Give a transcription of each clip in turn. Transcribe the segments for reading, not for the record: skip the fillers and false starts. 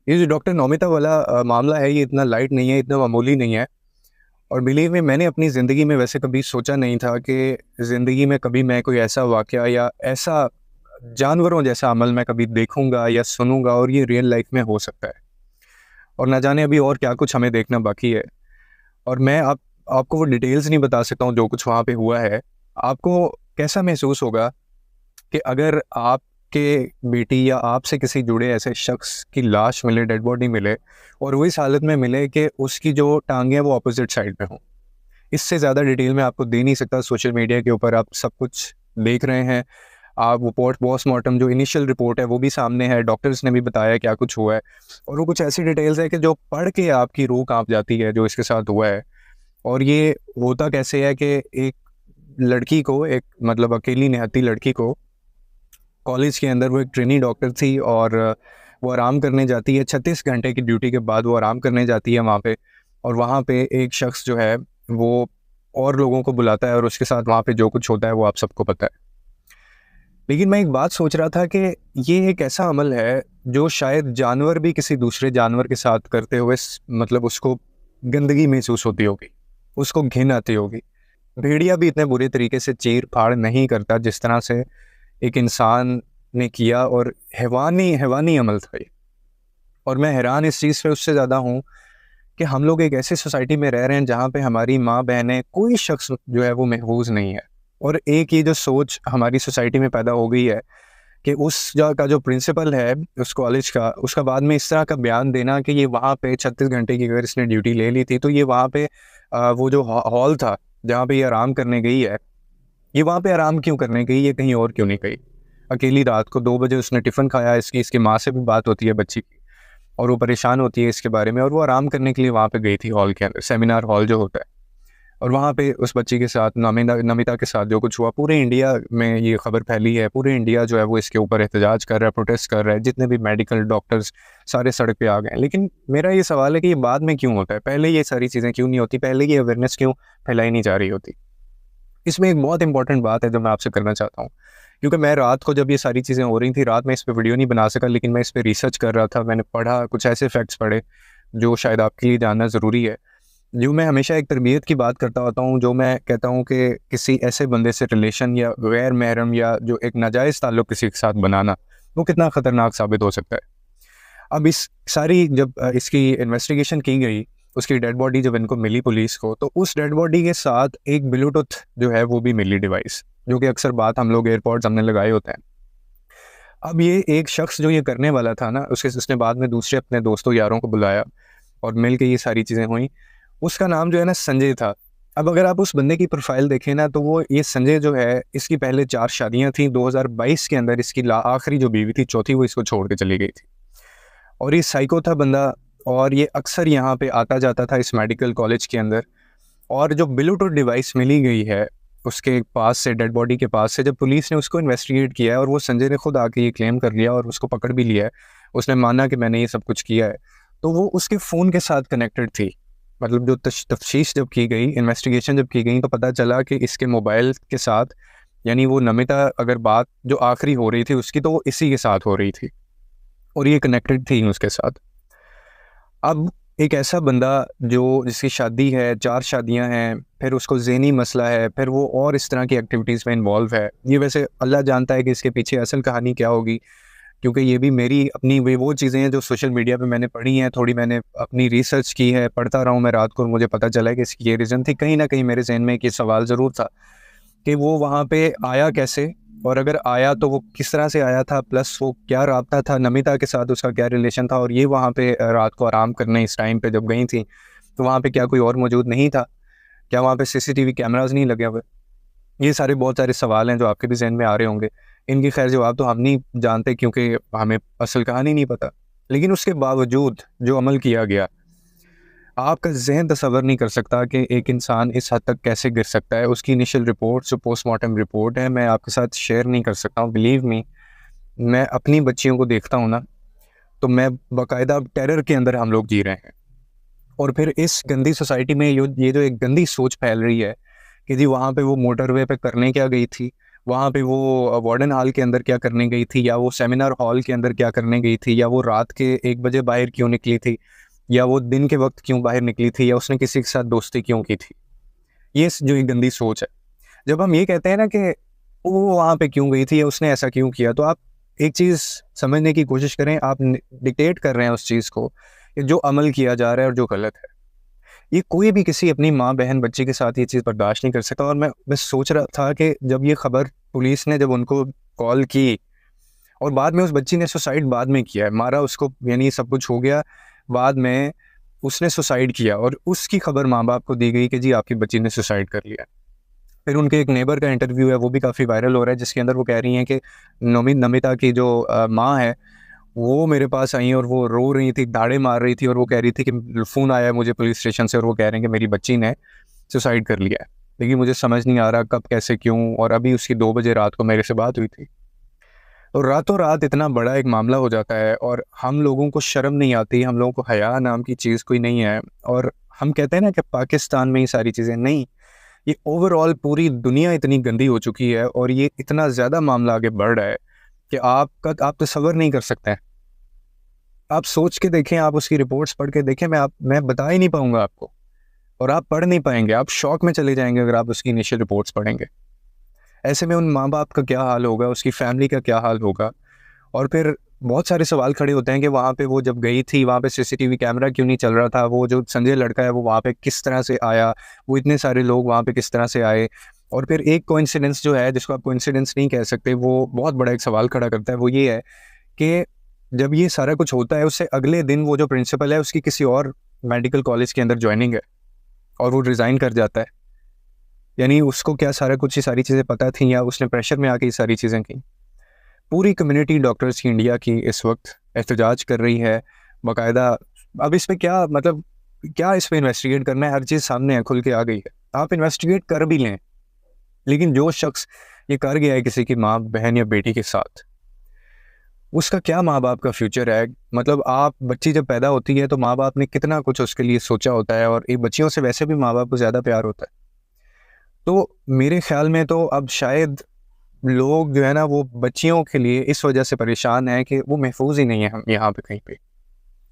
ये जो डॉक्टर नौमिता वाला मामला है, ये इतना लाइट नहीं है, इतना मामूली नहीं है। और बिलीव में मैंने अपनी ज़िंदगी में वैसे कभी सोचा नहीं था कि ज़िंदगी में कभी मैं कोई ऐसा वाक़या या ऐसा जानवरों जैसा अमल मैं कभी देखूंगा या सुनूंगा, और ये रियल लाइफ में हो सकता है। और ना जाने अभी और क्या कुछ हमें देखना बाकी है। और मैं आपको वो डिटेल्स नहीं बता सकता हूँ जो कुछ वहाँ पे हुआ है। आपको कैसा महसूस होगा कि अगर आपके बेटी या आपसे किसी जुड़े ऐसे शख्स की लाश मिले, डेड बॉडी मिले, और वो इस हालत में मिले कि उसकी जो टांगे हैं वो अपोजिट साइड में हों। इससे ज़्यादा डिटेल में आपको दे नहीं सकता। सोशल मीडिया के ऊपर आप सब कुछ देख रहे हैं। आप वो पोस्टमार्टम जो इनिशियल रिपोर्ट है वो भी सामने है, डॉक्टर्स ने भी बताया क्या कुछ हुआ है। और वो कुछ ऐसी डिटेल्स है कि जो पढ़ के आपकी रूह कांप जाती है, जो इसके साथ हुआ है। और ये होता कैसे है कि एक लड़की को, एक मतलब अकेली निहत्ती लड़की को, कॉलेज के अंदर, वो एक ट्रेनी डॉक्टर थी और वो आराम करने जाती है 36 घंटे की ड्यूटी के बाद, वो आराम करने जाती है वहाँ पे। और वहाँ पे एक शख्स जो है वो और लोगों को बुलाता है और उसके साथ वहाँ पे जो कुछ होता है वो आप सबको पता है। लेकिन मैं एक बात सोच रहा था कि ये एक ऐसा अमल है जो शायद जानवर भी किसी दूसरे जानवर के साथ करते हुए मतलब उसको गंदगी महसूस होती होगी, उसको घिन आती होगी। भेड़िया भी इतने बुरे तरीके से चीर फाड़ नहीं करता जिस तरह से एक इंसान ने किया, और हैवानी हैवानी अमल था ये। और मैं हैरान इस चीज़ पे उससे ज़्यादा हूँ कि हम लोग एक ऐसी सोसाइटी में रह रहे हैं जहाँ पे हमारी माँ बहनें, कोई शख्स जो है वो महफूज नहीं है। और एक ये जो सोच हमारी सोसाइटी में पैदा हो गई है कि उस जगह का जो प्रिंसिपल है उस कॉलेज का, उसका बाद में इस तरह का बयान देना कि ये वहाँ पे 36 घंटे की अगर इसने ड्यूटी ले ली थी तो ये वहाँ पे वो जो हॉल था जहाँ पे ये आराम करने गई है, ये वहाँ पे आराम क्यों करने गई, ये कहीं और क्यों नहीं गई। अकेली रात को 2 बजे उसने टिफ़िन खाया, इसकी माँ से भी बात होती है बच्ची की, और वो परेशान होती है इसके बारे में, और वो आराम करने के लिए वहाँ पे गई थी हॉल के अंदर, सेमिनार हॉल जो होता है। और वहाँ पे उस बच्ची के साथ, नमिता के साथ जो कुछ हुआ, पूरे इंडिया में ये खबर फैली है। पूरे इंडिया जो है वो इसके ऊपर एहतजाज कर रहा है, प्रोटेस्ट कर रहा है। जितने भी मेडिकल डॉक्टर्स सारे सड़क पे आ गए हैं। लेकिन मेरा ये सवाल है कि ये बाद में क्यों होता है, पहले ये सारी चीज़ें क्यों नहीं होती, पहले ये अवेयरनेस क्यों फैलाई नहीं जा रही होती। इसमें एक बहुत इंपॉर्टेंट बात है जो मैं आपसे करना चाहता हूँ, क्योंकि मैं रात को जब ये सारी चीज़ें हो रही थी, रात में इस पे वीडियो नहीं बना सका, लेकिन मैं इस पे रिसर्च कर रहा था। मैंने पढ़ा, कुछ ऐसे फैक्ट्स पढ़े जो शायद आपके लिए जानना ज़रूरी है। जो मैं हमेशा एक तरबियत की बात करता होता हूँ, जो मैं कहता हूँ कि किसी ऐसे बंदे से रिलेशन या गैर महरम या जो एक नाजायज़ ताल्लुक़ किसी के साथ बनाना, वो कितना ख़तरनाक साबित हो सकता है। अब इस सारी जब इसकी इन्वेस्टिगेशन की गई, उसकी डेड बॉडी जब इनको मिली पुलिस को, तो उस डेड बॉडी के साथ एक ब्लूटूथ जो है वो भी मिली डिवाइस, जो कि अक्सर बात हम लोग एयरपोर्ट्स हमने लगाए होते हैं। अब ये एक शख्स जो ये करने वाला था ना, उसने बाद में दूसरे अपने दोस्तों यारों को बुलाया और मिल के ये सारी चीज़ें हुई। उसका नाम जो है ना संजय था। अब अगर आप उस बंदे की प्रोफाइल देखें ना, तो वो ये संजय जो है, इसकी पहले 4 शादियाँ थीं। 2022 के अंदर इसकी आखिरी जो बीवी थी, चौथी, वो इसको छोड़ के चली गई थी। और ये साइको था बंदा, और ये अक्सर यहाँ पे आता जाता था इस मेडिकल कॉलेज के अंदर। और जो ब्लूटूथ डिवाइस मिली गई है उसके पास से, डेड बॉडी के पास से, जब पुलिस ने उसको इन्वेस्टिगेट किया है, और वो संजय ने खुद आके ये क्लेम कर लिया और उसको पकड़ भी लिया है, उसने माना कि मैंने ये सब कुछ किया है, तो वो उसके फ़ोन के साथ कनेक्टेड थी। मतलब जो तफ्तीश जब की गई, इन्वेस्टिगेशन जब की गई, तो पता चला कि इसके मोबाइल के साथ, यानी वो नमिता अगर बात जो आखिरी हो रही थी उसकी, तो वो इसी के साथ हो रही थी और ये कनेक्टेड थी उसके साथ। अब एक ऐसा बंदा जो जिसकी शादी है, 4 शादियां हैं, फिर उसको ज़हनी मसला है, फिर वो और इस तरह की एक्टिविटीज़ में इन्वॉल्व है। ये वैसे अल्लाह जानता है कि इसके पीछे असल कहानी क्या होगी, क्योंकि ये भी मेरी अपनी वो चीज़ें हैं जो सोशल मीडिया पे मैंने पढ़ी हैं, थोड़ी मैंने अपनी रिसर्च की है, पढ़ता रहा हूँ मैं रात को, और मुझे पता चला है कि इसकी ये रीज़न थी। कहीं न कहीं मेरे ज़हन में एक ये सवाल ज़रूर था कि वो वहाँ पे आया कैसे, और अगर आया तो वो किस तरह से आया था, प्लस वो क्या राब्ता था नमिता के साथ, उसका क्या रिलेशन था, और ये वहाँ पे रात को आराम करने इस टाइम पे जब गई थी, तो वहाँ पे क्या कोई और मौजूद नहीं था? क्या वहाँ पे सीसीटीवी कैमराज़ नहीं लगे हुए? ये सारे बहुत सारे सवाल हैं जो आपके भी ज़हन में आ रहे होंगे। इनकी खैर जवाब तो हम नहीं जानते, क्योंकि हमें असल कहानी नहीं पता। लेकिन उसके बावजूद जो अमल किया गया, आपका ज़हन तसव्वुर नहीं कर सकता कि एक इंसान इस हद तक कैसे गिर सकता है। उसकी इनिशियल रिपोर्ट, जो पोस्टमार्टम रिपोर्ट है, मैं आपके साथ शेयर नहीं कर सकता हूँ। बिलीव मी, मैं अपनी बच्चियों को देखता हूँ ना, तो मैं बाकायदा टेरर के अंदर हम लोग जी रहे हैं। और फिर इस गंदी सोसाइटी में ये जो एक गंदी सोच फैल रही है कि जी वहाँ पे वो मोटरवे पे करने क्या गई थी, वहाँ पे वो वार्डन हॉल के अंदर क्या करने गई थी, या वो सेमिनार हॉल के अंदर क्या करने गई थी, या वो रात के 1 बजे बाहर क्यों निकली थी, या वो दिन के वक्त क्यों बाहर निकली थी, या उसने किसी के साथ दोस्ती क्यों की थी। ये जो एक गंदी सोच है। जब हम ये कहते हैं ना कि वो वहाँ पे क्यों गई थी या उसने ऐसा क्यों किया, तो आप एक चीज़ समझने की कोशिश करें, आप डिक्टेट कर रहे हैं उस चीज़ को कि जो अमल किया जा रहा है और जो गलत है। ये कोई भी किसी अपनी माँ बहन बच्चे के साथ ये चीज़ बर्दाश्त नहीं कर सकता। और मैं सोच रहा था कि जब ये खबर पुलिस ने जब उनको कॉल की, और बाद में उस बच्ची ने सुसाइड बाद में किया है, मारा उसको, यानी सब कुछ हो गया, बाद में उसने सुसाइड किया और उसकी खबर माँ बाप को दी गई कि जी आपकी बच्ची ने सुसाइड कर लिया। फिर उनके एक नेबर का इंटरव्यू है, वो भी काफ़ी वायरल हो रहा है, जिसके अंदर वो कह रही हैं कि नमिता की जो माँ है, वो मेरे पास आई और वो रो रही थी, दाड़े मार रही थी, और वो कह रही थी कि फ़ोन आया है मुझे पुलिस स्टेशन से और वो कह रहे हैं कि मेरी बच्ची ने सुसाइड कर लिया है, लेकिन मुझे समझ नहीं आ रहा कब, कैसे, क्यों। और अभी उसकी 2 बजे रात को मेरे से बात हुई थी। तो रातों रात इतना बड़ा एक मामला हो जाता है और हम लोगों को शर्म नहीं आती, हम लोगों को हया नाम की चीज़ कोई नहीं है। और हम कहते हैं ना कि पाकिस्तान में ये सारी चीज़ें नहीं, ये ओवरऑल पूरी दुनिया इतनी गंदी हो चुकी है और ये इतना ज़्यादा मामला आगे बढ़ रहा है कि आप तसव्वुर नहीं कर सकते हैं। आप सोच के देखें, आप उसकी रिपोर्ट्स पढ़ के देखें, मैं बता ही नहीं पाऊंगा आपको, और आप पढ़ नहीं पाएंगे, आप शॉक में चले जाएंगे अगर आप उसकी इनिशियल रिपोर्ट्स पढ़ेंगे। ऐसे में उन माँ बाप का क्या हाल होगा, उसकी फैमिली का क्या हाल होगा। और फिर बहुत सारे सवाल खड़े होते हैं कि वहाँ पे वो जब गई थी, वहाँ पे सीसीटीवी कैमरा क्यों नहीं चल रहा था, वो जो संजय लड़का है वो वहाँ पे किस तरह से आया, वो इतने सारे लोग वहाँ पे किस तरह से आए। और फिर एक कोइंसिडेंस जो है, जिसको आप कोइंसिडेंस नहीं कह सकते, वो बहुत बड़ा एक सवाल खड़ा करता है। वो ये है कि जब ये सारा कुछ होता है, उससे अगले दिन वो जो प्रिंसिपल है उसकी किसी और मेडिकल कॉलेज के अंदर ज्वाइनिंग है और वो रिज़ाइन कर जाता है। यानी उसको क्या सारा कुछ, ये सारी चीज़ें पता थी या उसने प्रेशर में आके ये सारी चीज़ें की। पूरी कम्युनिटी डॉक्टर्स की इंडिया की इस वक्त एहतजाज कर रही है बाकायदा। अब इस पे क्या मतलब, क्या इस पे इन्वेस्टिगेट करना है, हर चीज़ सामने है, खुल के आ गई है। आप इन्वेस्टिगेट कर भी लें, लेकिन जो शख्स ये कर गया है किसी की माँ बहन या बेटी के साथ, उसका क्या माँ बाप का फ्यूचर है। मतलब आप, बच्ची जब पैदा होती है तो माँ बाप ने कितना कुछ उसके लिए सोचा होता है, और ये बच्चियों से वैसे भी माँ बाप को ज़्यादा प्यार होता है। तो मेरे ख्याल में तो अब शायद लोग जो है ना, वो बच्चियों के लिए इस वजह से परेशान हैं कि वो महफूज ही नहीं है। हम यहाँ पे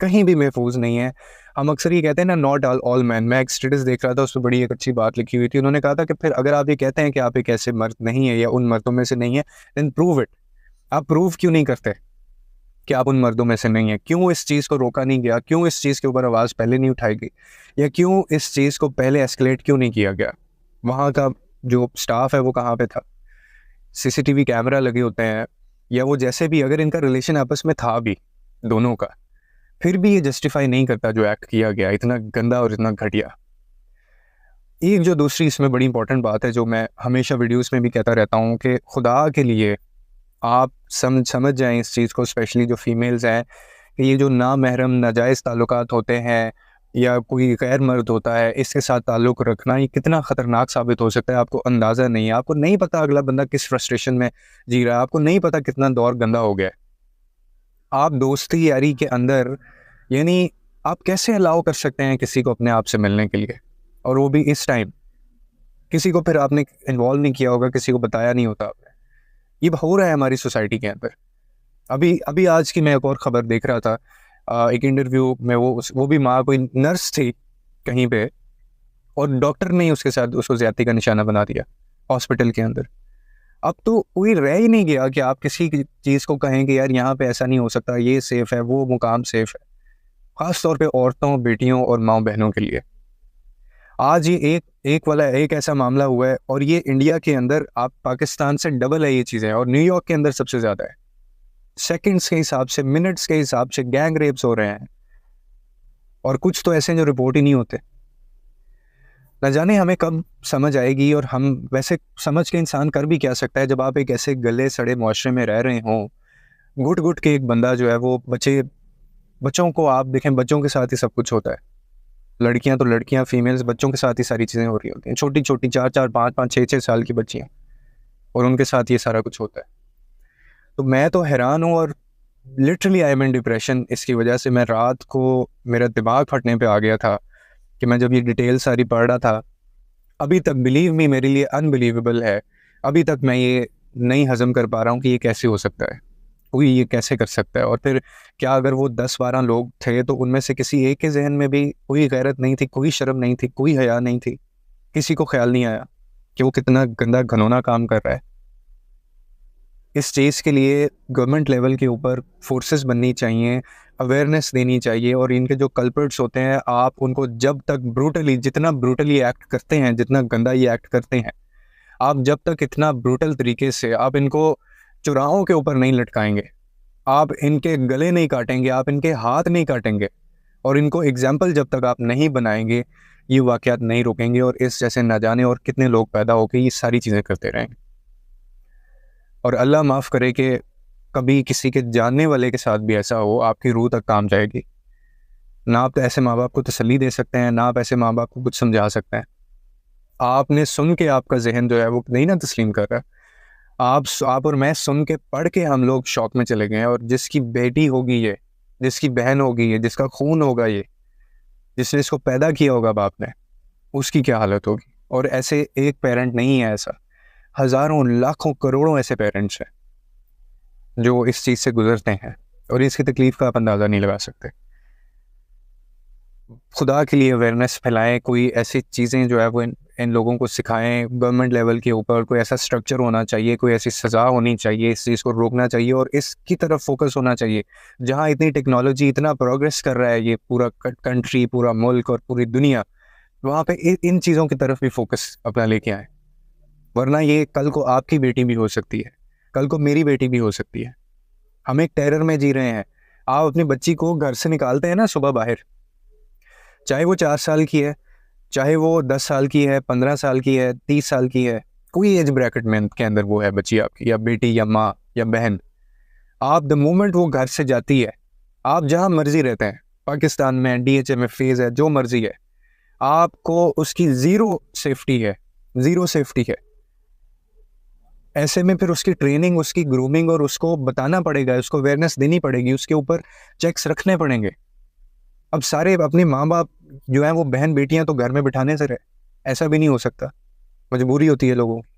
कहीं भी महफूज नहीं है। हम अक्सर ये कहते हैं ना, नॉट ऑल मैन। मैं एक स्टेटस देख रहा था, उस पर बड़ी एक अच्छी बात लिखी हुई थी। उन्होंने कहा था कि फिर अगर आप ये कहते हैं कि आप एक ऐसे मर्द नहीं है या उन मर्दों में से नहीं है, देन प्रूव इट। आप प्रूव क्यों नहीं करते कि आप उन मर्दों में से नहीं है? क्यों इस चीज़ को रोका नहीं गया? क्यों इस चीज़ के ऊपर आवाज़ पहले नहीं उठाई गई? या क्यों इस चीज़ को पहले एस्केलेट क्यों नहीं किया गया? वहाँ का जो स्टाफ है वो कहाँ पे था? सीसीटीवी कैमरा लगे होते हैं, या वो जैसे भी, अगर इनका रिलेशन आपस में था भी दोनों का, फिर भी ये जस्टिफाई नहीं करता जो एक्ट किया गया, इतना गंदा और इतना घटिया। एक जो दूसरी इसमें बड़ी इंपॉर्टेंट बात है, जो मैं हमेशा वीडियोस में भी कहता रहता हूँ, कि खुदा के लिए आप समझ जाएं इस चीज़ को, स्पेशली जो फीमेल्स हैं, कि ये जो नामहरम नाजायज़ ताल्लुकात होते हैं या कोई गैर मर्द होता है, इसके साथ ताल्लुक़ रखना ये कितना ख़तरनाक साबित हो सकता है, आपको अंदाज़ा नहीं है। आपको नहीं पता अगला बंदा किस फ्रस्ट्रेशन में जी रहा है, आपको नहीं पता कितना दौर गंदा हो गया है। आप दोस्ती यारी के अंदर, यानी आप कैसे अलाउ कर सकते हैं किसी को अपने आप से मिलने के लिए, और वो भी इस टाइम? किसी को फिर आपने इन्वॉल्व नहीं किया होगा, किसी को बताया नहीं होता आपने। ये हो रहा है हमारी सोसाइटी के अंदर। अभी अभी आज की मैं एक और ख़बर देख रहा था, एक इंटरव्यू में वो भी माँ, कोई नर्स थी कहीं पे, और डॉक्टर ने उसके साथ उसको ज़्यादती का निशाना बना दिया हॉस्पिटल के अंदर। अब तो कोई रह ही नहीं गया कि आप किसी की चीज़ को कहें कि यार यहाँ पे ऐसा नहीं हो सकता, ये सेफ़ है, वो मुकाम सेफ़ है। ख़ास तौर पे औरतों, बेटियों और माँ बहनों के लिए। आज ये एक ऐसा मामला हुआ है, और ये इंडिया के अंदर, आप पाकिस्तान से डबल है ये चीज़ें, और न्यूयॉर्क के अंदर सबसे ज़्यादा है। सेकंड्स के हिसाब से, मिनट्स के हिसाब से गैंग रेप्स हो रहे हैं, और कुछ तो ऐसे हैं जो रिपोर्ट ही नहीं होते। न जाने हमें कब समझ आएगी, और हम वैसे समझ के इंसान कर भी क्या सकता है, जब आप एक ऐसे गले सड़े मुआशरे में रह रहे हों। घुट घुट के एक बंदा जो है, वो बच्चों को आप देखें, बच्चों के साथ ही सब कुछ होता है। लड़कियां तो लड़कियां, फीमेल्स, बच्चों के साथ ही सारी चीज़ें हो रही होती हैं, छोटी छोटी 4-4, 5-5, 6-6 साल की बच्चियां, और उनके साथ ये सारा कुछ होता है। तो मैं तो हैरान हूँ, और literally I am in depression. इसकी वजह से मैं रात को, मेरा दिमाग फटने पे आ गया था कि मैं जब ये डिटेल सारी पढ़ रहा था, अभी तक, बिलीव मी, मेरे लिए अनबिलीवेबल है, अभी तक मैं ये नहीं हज़म कर पा रहा हूँ कि ये कैसे हो सकता है, कोई ये कैसे कर सकता है। और फिर क्या अगर वो 10-12 लोग थे तो उनमें से किसी एक के जहन में भी कोई गैरत नहीं थी, कोई शर्म नहीं थी, कोई हया नहीं थी? किसी को ख्याल नहीं आया कि वो कितना गंदा घिनौना काम कर रहा है? इस चीज़ के लिए गवर्नमेंट लेवल के ऊपर फोर्सेस बननी चाहिए, अवेयरनेस देनी चाहिए। और इनके जो कल्प्रिट्स होते हैं, आप उनको जब तक ब्रूटली, जितना ब्रूटली एक्ट करते हैं, जितना गंदा ये एक्ट करते हैं, आप जब तक इतना ब्रूटल तरीके से आप इनको चौराहों के ऊपर नहीं लटकाएंगे, आप इनके गले नहीं काटेंगे, आप इनके हाथ नहीं काटेंगे, और इनको एग्जाम्पल जब तक आप नहीं बनाएंगे, ये वाक़यात नहीं रुकेंगे। और इस जैसे न जाने और कितने लोग पैदा होकर ये सारी चीज़ें करते रहेंगे। और अल्लाह माफ़ करे कि कभी किसी के जानने वाले के साथ भी ऐसा हो, आपकी रूह तक काम जाएगी। ना आप तो ऐसे माँ बाप को तसल्ली दे सकते हैं, ना आप ऐसे माँ बाप को कुछ समझा सकते हैं। आपने सुन के आपका जहन जो है वो नहीं ना तस्लीम कर रहा। आप और मैं सुन के, पढ़ के हम लोग शौक में चले गए हैं। और जिसकी बेटी होगी ये, जिसकी बहन होगी ये, जिसका खून होगा ये, जिसने इसको पैदा किया होगा बाप ने, उसकी क्या हालत होगी? और ऐसे एक पेरेंट नहीं है, ऐसा हज़ारों, लाखों, करोड़ों ऐसे पेरेंट्स हैं जो इस चीज़ से गुजरते हैं, और इसकी तकलीफ़ का आप अंदाज़ा नहीं लगा सकते। खुदा के लिए अवेयरनेस फैलाएं, कोई ऐसी चीज़ें जो है वो इन लोगों को सिखाएं। गवर्नमेंट लेवल के ऊपर कोई ऐसा स्ट्रक्चर होना चाहिए, कोई ऐसी सज़ा होनी चाहिए, इस चीज़ को रोकना चाहिए और इसकी तरफ फोकस होना चाहिए। जहाँ इतनी टेक्नोलॉजी, इतना प्रोग्रेस कर रहा है ये पूरा कंट्री, पूरा मुल्क और पूरी दुनिया, वहाँ पे इन चीज़ों की तरफ भी फोकस अपना लेके आए। वरना ये कल को आपकी बेटी भी हो सकती है, कल को मेरी बेटी भी हो सकती है। हम एक टेरर में जी रहे हैं। आप अपनी बच्ची को घर से निकालते हैं ना सुबह बाहर, चाहे वो 4 साल की है, चाहे वो 10 साल की है, 15 साल की है, 30 साल की है, कोई एज ब्रैकेट में के अंदर वो है बच्ची आपकी, या बेटी, या माँ, या बहन। आप द मोमेंट वो घर से जाती है, आप जहाँ मर्जी रहते हैं, पाकिस्तान में, DHA में, फेज़ है, जो मर्जी है, आपको उसकी ज़ीरो सेफ्टी है, ज़ीरो सेफ्टी है। ऐसे में फिर उसकी ट्रेनिंग, उसकी ग्रूमिंग, और उसको बताना पड़ेगा, उसको अवेयरनेस देनी पड़ेगी, उसके ऊपर चेक्स रखने पड़ेंगे। अब सारे अपने माँ बाप जो हैं वो बहन बेटियां तो घर में बिठाने से रहे, ऐसा भी नहीं हो सकता, मजबूरी होती है लोगों की।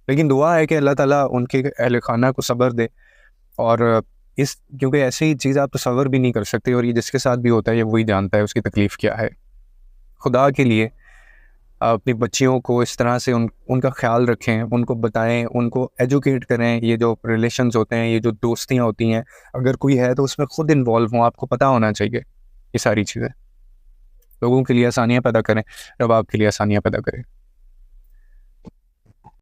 लेकिन दुआ है कि अल्लाह ताला उनके अहल खाना को सब्र दे। और क्योंकि ऐसी चीज़ आप तसव्वुर भी नहीं कर सकते, और ये जिसके साथ भी होता है ये वही जानता है उसकी तकलीफ़ क्या है। खुदा के लिए अपनी बच्चियों को इस तरह से उनका ख्याल रखें, उनको बताएं, उनको एजुकेट करें। ये जो रिलेशंस होते हैं, ये जो दोस्तियां होती हैं, अगर कोई है तो उसमें खुद इन्वॉल्व हों, आपको पता होना चाहिए ये सारी चीज़ें। लोगों के लिए आसानियाँ पैदा करें, रब आपके लिए आसानियाँ पैदा करें।